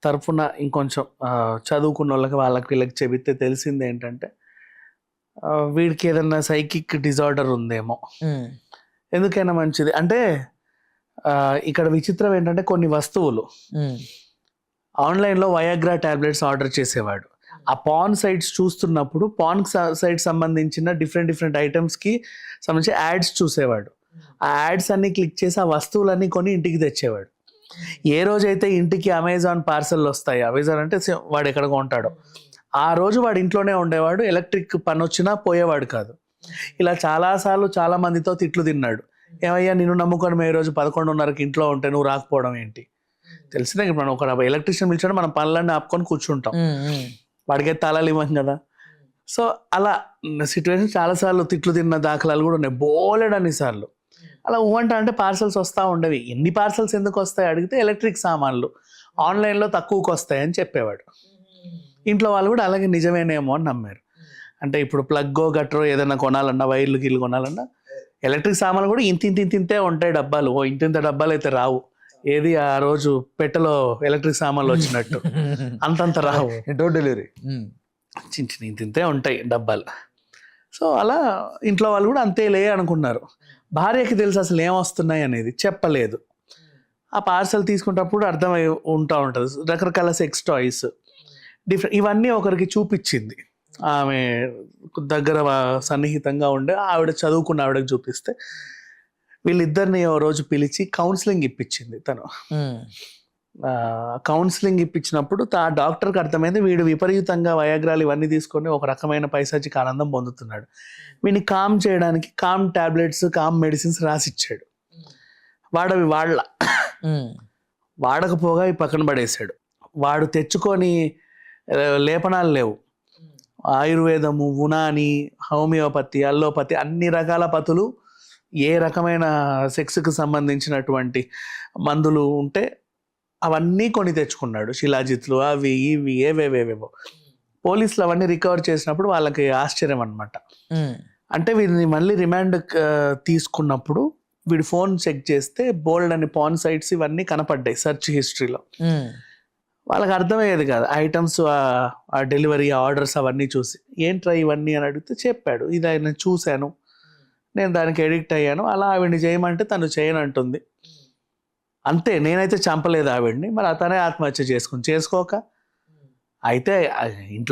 తరఫున ఇంకొంచెం చదువుకున్న వాళ్ళకి వీళ్ళకి చెబితే తెలిసింది ఏంటంటే వీడికి ఏదన్నా సైకిక్ డిజార్డర్ ఉందేమో, ఎందుకైనా మంచిది అంటే ఇక్కడ విచిత్రం ఏంటంటే కొన్ని వస్తువులు ఆన్లైన్లో వయాగ్రా టాబ్లెట్స్ ఆర్డర్ చేసేవాడు. ఆ పాన్ సైట్స్ చూస్తున్నప్పుడు పాన్ సైట్ సంబంధించిన డిఫరెంట్ ఐటమ్స్కి సంబంధించి యాడ్స్ చూసేవాడు. ఆ యాడ్స్ అన్ని క్లిక్ చేసి ఆ వస్తువులన్నీ కొని ఇంటికి తెచ్చేవాడు. ఏ రోజైతే ఇంటికి అమెజాన్ పార్సల్ వస్తాయి, అమెజాన్ అంటే వాడు ఎక్కడ కొంటాడో ఆ రోజు వాడు ఇంట్లోనే ఉండేవాడు, ఎలక్ట్రిక్ పని వచ్చినా పోయేవాడు కాదు. ఇలా చాలాసార్లు చాలా మందితో తిట్లు తిన్నాడు. ఏమయ్యా నిన్ను నమ్ముకొని మేము ఈరోజు 11:30కి ఇంట్లో ఉంటే నువ్వు రాకపోవడం ఏంటి? తెలిసిందే మనం ఒక ఎలక్ట్రీషియన్ పిలిచాడు, మనం పనులన్నీ ఆపుకొని కూర్చుంటాం, వాడికే తాళాలు ఇవ్వం కదా. సో అలా సిచ్యువేషన్ చాలాసార్లు తిట్లు తిన్న దాఖలాలు కూడా ఉన్నాయి, బోలెడన్ని సార్లు. అలా అంటే పార్సల్స్ వస్తూ ఉండేవి. ఎన్ని పార్సల్స్ ఎందుకు వస్తాయి అడిగితే ఎలక్ట్రిక్ సామాన్లు ఆన్లైన్లో తక్కువకి వస్తాయని చెప్పేవాడు. ఇంట్లో వాళ్ళు కూడా అలాగే నిజమేనేమో అని నమ్మారు. అంటే ఇప్పుడు ప్లగ్గో గట్రో ఏదైనా కొనాలన్నా, వైర్లు గిల్లు కొనాలన్నా ఎలక్ట్రిక్ సామాన్లు కూడా ఇంతే ఉంటాయి డబ్బాలు. ఇంత డబ్బాలు అయితే రావు. ఏది ఆ రోజు పెట్టెలో ఎలక్ట్రిక్ సామాన్లు వచ్చినట్టు అంతంత రావు, డోర్ డెలివరీ చిన్న ఇంతే ఉంటాయి డబ్బాలు. సో అలా ఇంట్లో వాళ్ళు కూడా అంతేలే అనుకున్నారు. భార్యకి తెలుసు అసలు ఏమొస్తున్నాయి అనేది, చెప్పలేదు. ఆ పార్సల్ తీసుకున్నప్పుడు అర్థమై ఉంటుంది, రకరకాల సెక్స్ టాయ్స్ డిఫరెంట్ ఇవన్నీ ఒకరికి చూపించింది. ఆమె దగ్గర సన్నిహితంగా ఉండే ఆవిడ, చదువుకున్న ఆవిడకి చూపిస్తే వీళ్ళిద్దరిని ఓ రోజు పిలిచి కౌన్సిలింగ్ ఇప్పించింది తను. కౌన్సిలింగ్ ఇప్పించినప్పుడు ఆ డాక్టర్కి అర్థమైంది వీడు విపరీతంగా వయాగ్రాలు ఇవన్నీ తీసుకొని ఒక రకమైన పైశాచిక ఆనందం పొందుతున్నాడు. వీడిని కామ్ చేయడానికి కామ్ టాబ్లెట్స్, కామ్ మెడిసిన్స్ రాసిచ్చాడు. వాడవి వాడకపోగా ఈ పక్కన పడేశాడు. వాడు తెచ్చుకొని లేపనాలు లేవు, ఆయుర్వేదము, ఉనాని, హోమియోపతి, అల్లోపతి అన్ని రకాల పతులు, ఏ రకమైన సెక్స్కి సంబంధించినటువంటి మందులు ఉంటే అవన్నీ కొని తెచ్చుకున్నాడు. శిలాజిత్లు అవి ఇవి ఏవేవేవేవో. పోలీసులు అవన్నీ రికవర్ చేసినప్పుడు వాళ్ళకి ఆశ్చర్యం అనమాట. అంటే వీడిని మళ్ళీ రిమాండ్ తీసుకున్నప్పుడు వీడి ఫోన్ చెక్ చేస్తే బోల్డ్ అని పాన్ సైట్స్ ఇవన్నీ కనపడ్డాయి సెర్చ్ హిస్టరీలో. వాళ్ళకి అర్థమయ్యేది కాదు ఐటమ్స్, ఆ డెలివరీ ఆర్డర్స్ అవన్నీ చూసి. ఏంట్రా ఇవన్నీ అని అడిగితే చెప్పాడు, ఇది ఆయన చూశాను, నేను దానికి ఎడిక్ట్ అయ్యాను, అలా ఆవిడ్ని చేయమంటే తను చేయనంటుంది. అంతే, నేనైతే చంపలేదు ఆవిడ్ని, మరి అతనే ఆత్మహత్య చేసుకోక అయితే ఇంట్లో